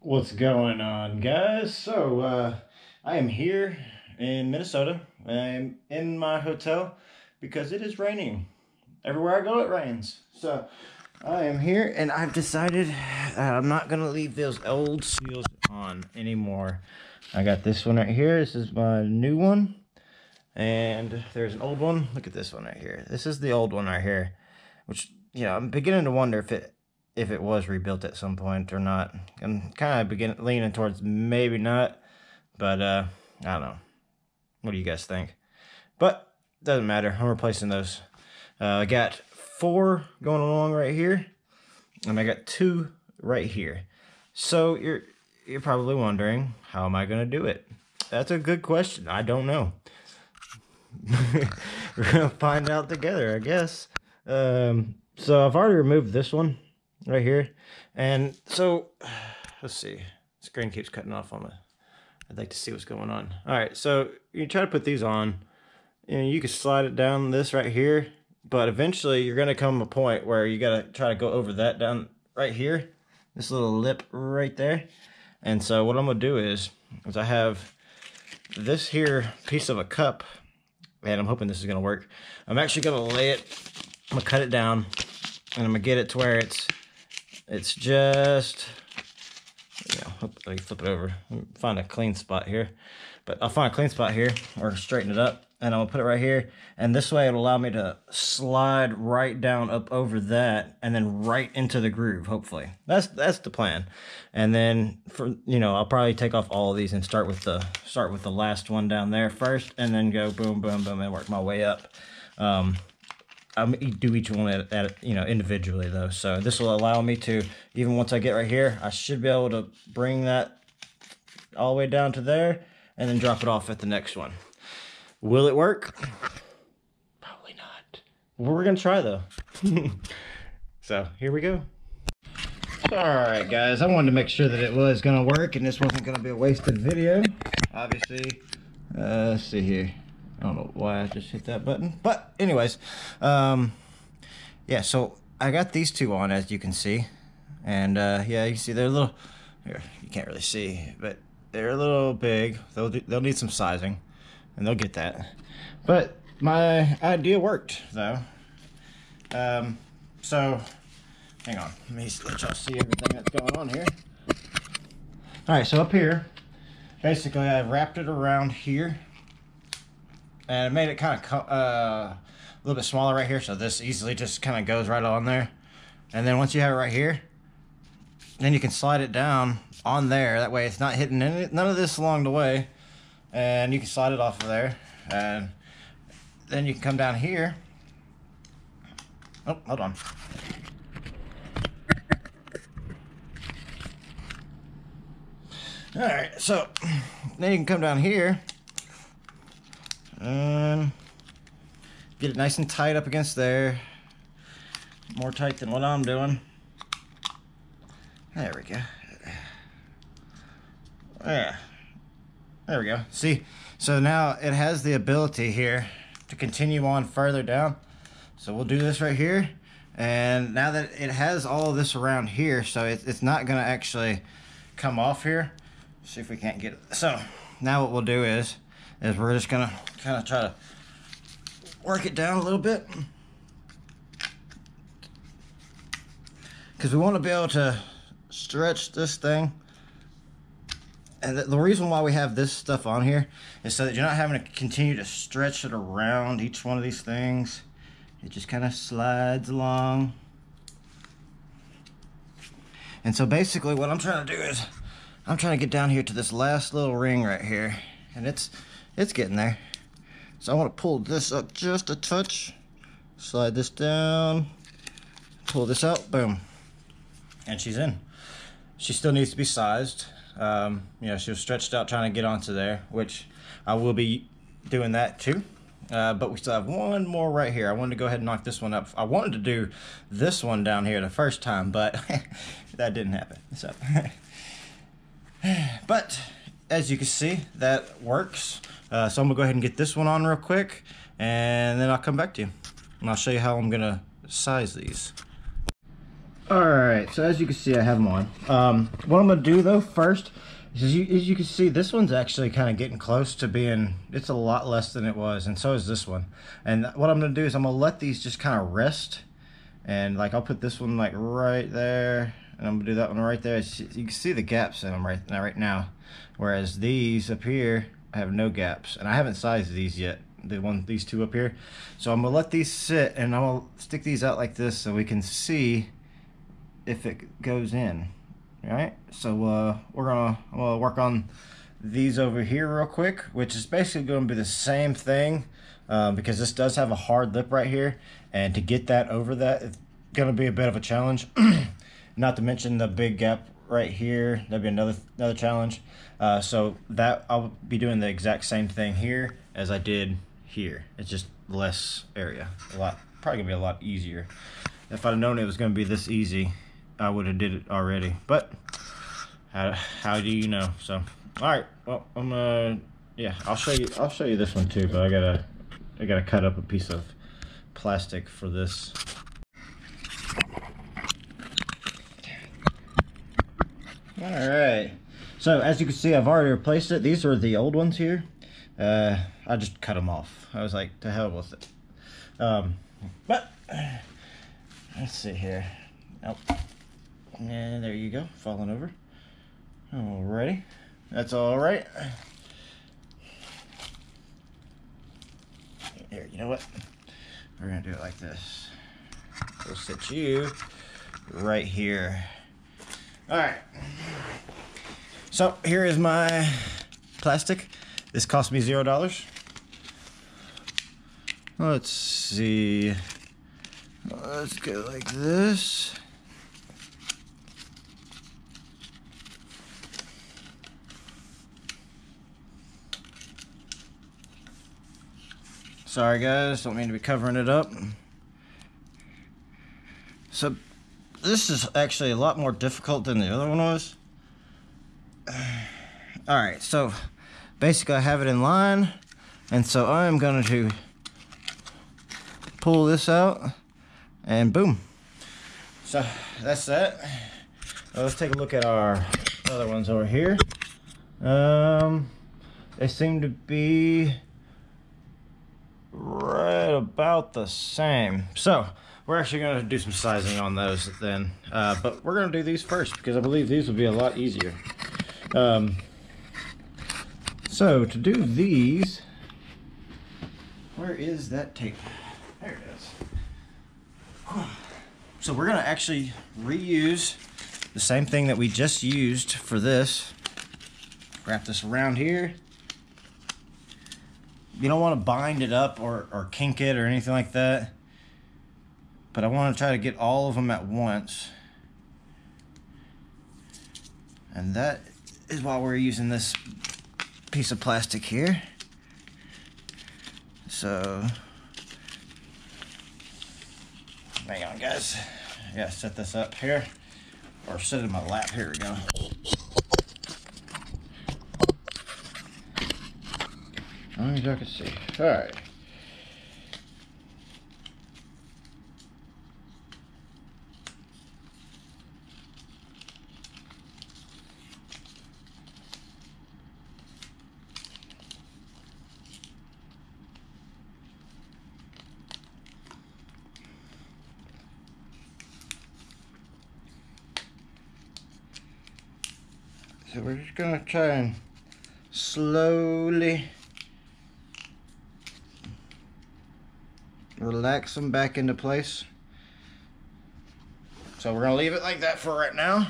What's going on, guys? I am here in Minnesota. I'm in my hotel because it is raining. Everywhere I go, it rains. So I am here, and I've decided I'm not going to leave those old seals on anymore. I got this one right here. This is my new one. And there's an old one. Look at this one right here. This is the old one right here, which, you know, I'm beginning to wonder if it was rebuilt at some point or not. I'm kind of leaning towards maybe not, but I don't know. What do you guys think? But doesn't matter. I'm replacing those. I got 4 going along right here, and I got 2 right here. So you're probably wondering, how am I going to do it? That's a good question. I don't know. We're gonna find out together, I guess. So I've already removed this one right here, and so let's see. Screen keeps cutting off on me. I'd like to see what's going on. All right, so you try to put these on, and you can slide it down this right here, but eventually you're gonna come to a point where you gotta try to go over that down right here, this little lip right there. And so what I'm gonna do is I have this here piece of a cup. And I'm hoping this is gonna work. I'm actually gonna lay it, I'm gonna cut it down, and I'm gonna get it to where it's just, you know, let me flip it over, find a clean spot here. But I'll find a clean spot here, or straighten it up, and I'm gonna put it right here, and this way it'll allow me to slide right down up over that, and then right into the groove, hopefully. That's the plan. And then, I'll probably take off all of these and start with the last one down there first, and then go boom, boom, boom, and work my way up. I'll do each one at individually though. So this will allow me to, even once I get right here, I should be able to bring that all the way down to there, and then drop it off at the next one. Will it work? Probably not. We're gonna try though. So here we go. Alright guys, I wanted to make sure that it was gonna work and this wasn't gonna be a wasted video. Obviously, let's see here. I don't know why I just hit that button, but anyways, yeah, so I got these 2 on, as you can see, and yeah, you can see they're a little, here, you can't really see, but they're a little big. They'll need some sizing, and they'll get that. But my idea worked though. So hang on, let me let y'all see everything that's going on here. All right, so up here, basically I wrapped it around here, and I made it kind of a little bit smaller right here, so this easily just kind of goes right on there. And then once you have it right here, then you can slide it down on there. That way it's not hitting none of this along the way, and you can slide it off of there. And then you can come down here. Oh, hold on. All right, so then you can come down here and get it nice and tight up against there. More tight than what I'm doing. There we go. Yeah. There we go. See, so now it has the ability here to continue on further down. So we'll do this right here. And now that it has all of this around here, so it's not gonna actually come off here. See if we can't get it. So now what we'll do is we're just gonna kind of try to work it down a little bit, because we want to be able to stretch this thing. And the reason why we have this stuff on here is so that you're not having to continue to stretch it around each one of these things. It just kind of slides along. And so basically what I'm trying to do is I'm trying to get down here to this last little ring right here, and it's getting there. So I want to pull this up just a touch, slide this down, pull this out, boom, and she's in. She still needs to be sized. She was stretched out trying to get onto there, which I will be doing that too. But we still have one more right here. I wanted to go ahead and knock this one up. I wanted to do this one down here the first time, but that didn't happen. So, but as you can see, that works. So I'm gonna go ahead and get this one on real quick, and then I'll come back to you and I'll show you how I'm gonna size these. Alright, so as you can see, I have them on. What I'm going to do though first is, as you can see, this one's actually kind of getting close to being, it's a lot less than it was, and so is this one. And what I'm going to do is I'm going to let these just kind of rest. And like I'll put this one like right there, and I'm going to do that one right there. You can see the gaps in them right now. Whereas these up here have no gaps, and I haven't sized these yet. These two up here. So I'm going to let these sit, and I'm going to stick these out like this so we can see if it goes in. All right, so I'm gonna work on these over here real quick, which is basically going to be the same thing, because this does have a hard lip right here, and to get that over that, it's going to be a bit of a challenge. Not to mention the big gap right here, that'd be another challenge. So that I'll be doing the exact same thing here as I did here. It's just less area, probably gonna be a lot easier. If I'd known it was going to be this easy, I would have did it already, but how do you know? So, all right, well, yeah, I'll show you this one too, but I gotta cut up a piece of plastic for this. All right, so as you can see, I've already replaced it. These are the old ones here. I just cut them off. I was like, to hell with it. But let's see here. Nope. And there you go, falling over. Alrighty, that's all right. Here, you know what? We're gonna do it like this. We'll sit you right here. All right. So here is my plastic. This cost me $0. Let's see. Let's go like this. Sorry guys, don't mean to be covering it up. So this is actually a lot more difficult than the other one was. Alright, so basically I have it in line, and so I'm going to pull this out, and boom. So that's that. Well, let's take a look at our other ones over here. They seem to be right about the same. So we're actually going to do some sizing on those then, but we're going to do these first because I believe these will be a lot easier. So to do these, where is that tape? There it is. So we're going to actually reuse the same thing that we just used for this. Wrap this around here. You don't want to bind it up or kink it or anything like that, but I want to try to get all of them at once, and that is why we're using this piece of plastic here. So hang on guys, I gotta set this up here, or set it in my lap. Here we go. As I can see. All right. So we're just gonna try and slowly relax them back into place. So we're gonna leave it like that for right now.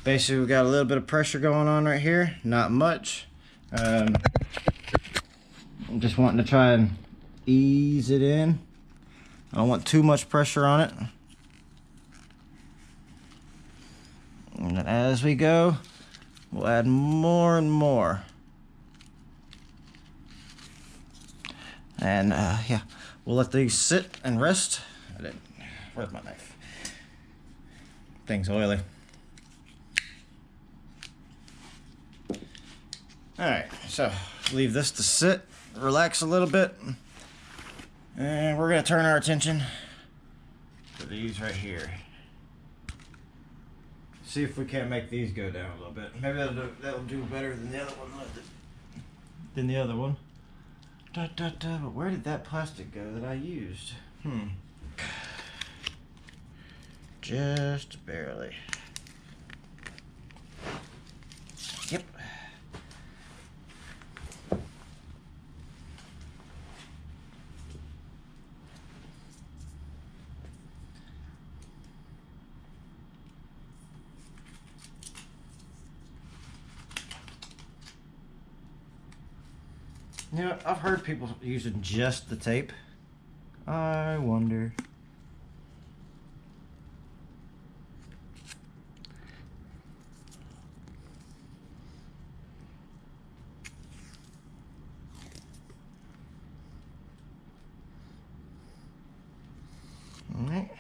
Basically, we got a little bit of pressure going on right here, not much. I'm just wanting to try and ease it in. I don't want too much pressure on it. And then as we go, we'll add more and more. And yeah, we'll let these sit and rest. Where's my knife? Thing's oily. Alright, so leave this to sit, relax a little bit, and we're going to turn our attention to these right here. See if we can't make these go down a little bit. Maybe that'll do better than the other one. But where did that plastic go that I used? Just barely. Yep. You know, I've heard people using just the tape. I wonder. All right.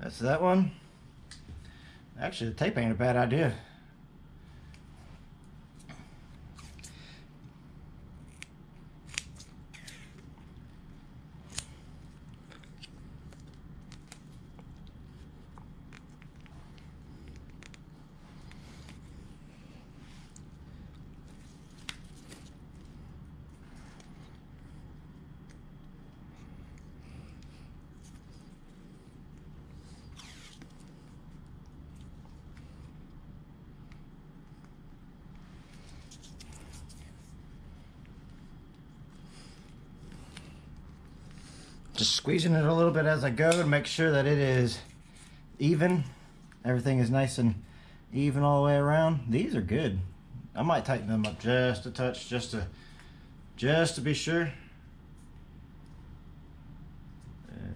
That's that one. Actually, the tape ain't a bad idea. Just squeezing it a little bit as I go to make sure that it is even. Everything is nice and even all the way around. These are good. I might tighten them up just a touch, just to be sure.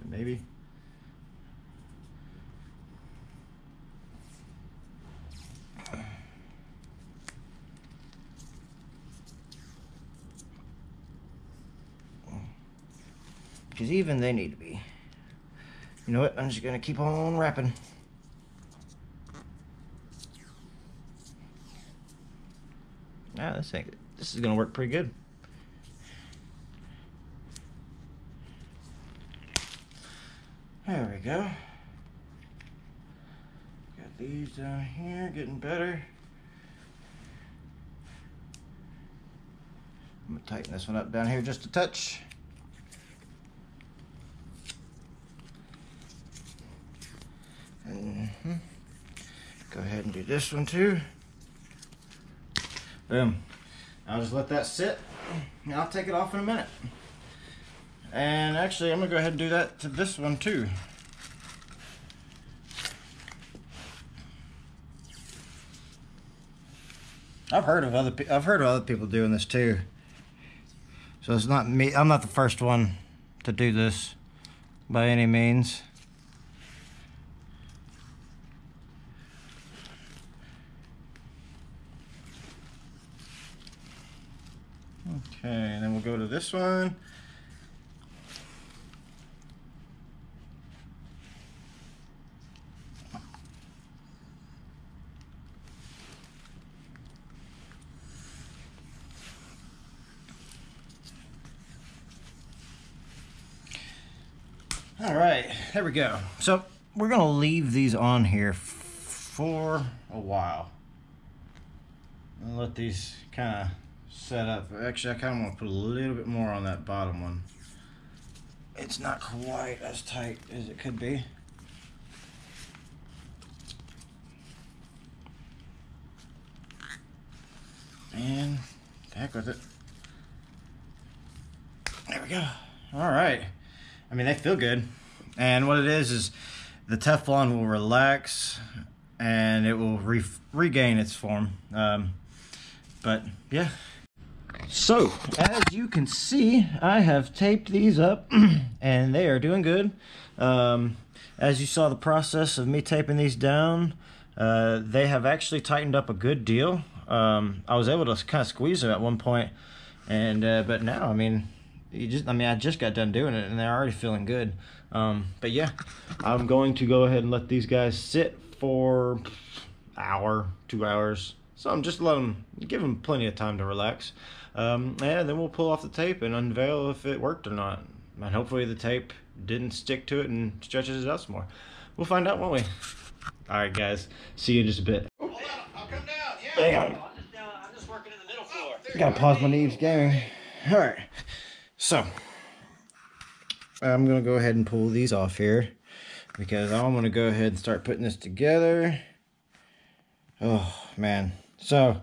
Maybe. Because even they need to be. You know what? I'm just gonna keep on wrapping. Ah, this is gonna work pretty good. There we go. Got these down here, getting better. I'm gonna tighten this one up down here just a touch. Go ahead and do this one too. Boom. I'll just let that sit and I'll take it off in a minute. And actually I'm gonna go ahead and do that to this one too. I've heard of other people doing this too. So it's not me, I'm not the first one to do this by any means. Okay, and then we'll go to this one. All right, there we go. So we're gonna leave these on here for a while and let these kind of set up. Actually, I kind of want to put a little bit more on that bottom one. It's not quite as tight as it could be. And heck with it. There we go. All right. I mean, they feel good. And what it is the Teflon will relax and it will regain its form. But yeah. So, as you can see, I have taped these up and they are doing good. As you saw the process of me taping these down, they have actually tightened up a good deal. I was able to kind of squeeze them at one point, and but now, I mean, I just got done doing it and they're already feeling good. But yeah, I'm going to go ahead and let these guys sit for an hour, 2 hours. So I'm just give them plenty of time to relax. And then we'll pull off the tape and unveil if it worked or not. And hopefully the tape didn't stick to it and stretches it out some more. We'll find out, won't we? Alright guys, see you in just a bit. Hold on, I'll come down, yeah. Hang on. I'm just working in the middle floor. Gotta pause my Neves gaming. Alright, so I'm gonna go ahead and pull these off here because I'm gonna go ahead and start putting this together. Oh man, so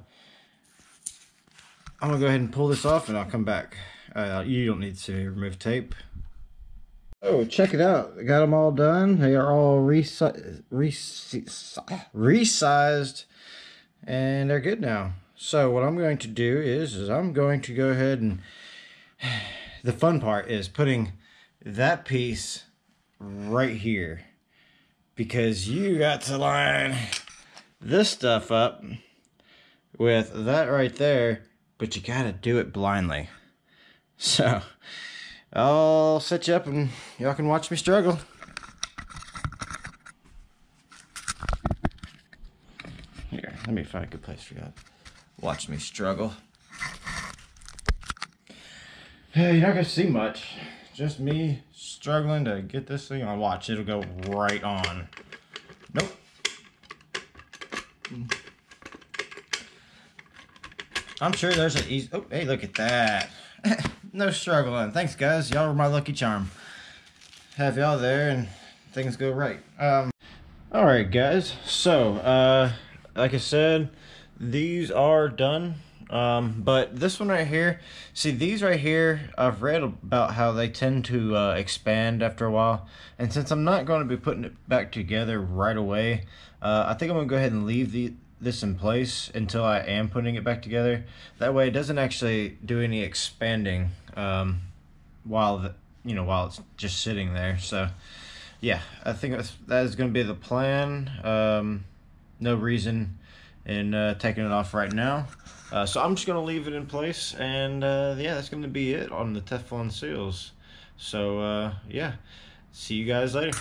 I'm gonna go ahead and pull this off and I'll come back. You don't need to remove tape. Oh, check it out. I got them all done. They are all resized and they're good now. So what I'm going to do is I'm going to go ahead and the fun part is putting that piece right here, because you got to line this stuff up with that right there, but you gotta do it blindly. So I'll set you up and y'all can watch me struggle. Here, let me find a good place for y'all. Watch me struggle. Hey, you're not gonna see much. Just me struggling to get this thing on. Watch, it'll go right on. Nope. I'm sure there's an easy... Oh, hey, look at that. No struggling. Thanks, guys. Y'all were my lucky charm. Have y'all there and things go right. Alright, guys. So, like I said, these are done. But this one right here, see these right here, I've read about how they tend to expand after a while, and since I'm not going to be putting it back together right away, I think I'm going to go ahead and leave this in place until I am putting it back together. That way it doesn't actually do any expanding while it's just sitting there. So yeah, I think that is going to be the plan. No reason in taking it off right now. So I'm just going to leave it in place, and yeah, that's going to be it on the Teflon seals. So yeah, see you guys later.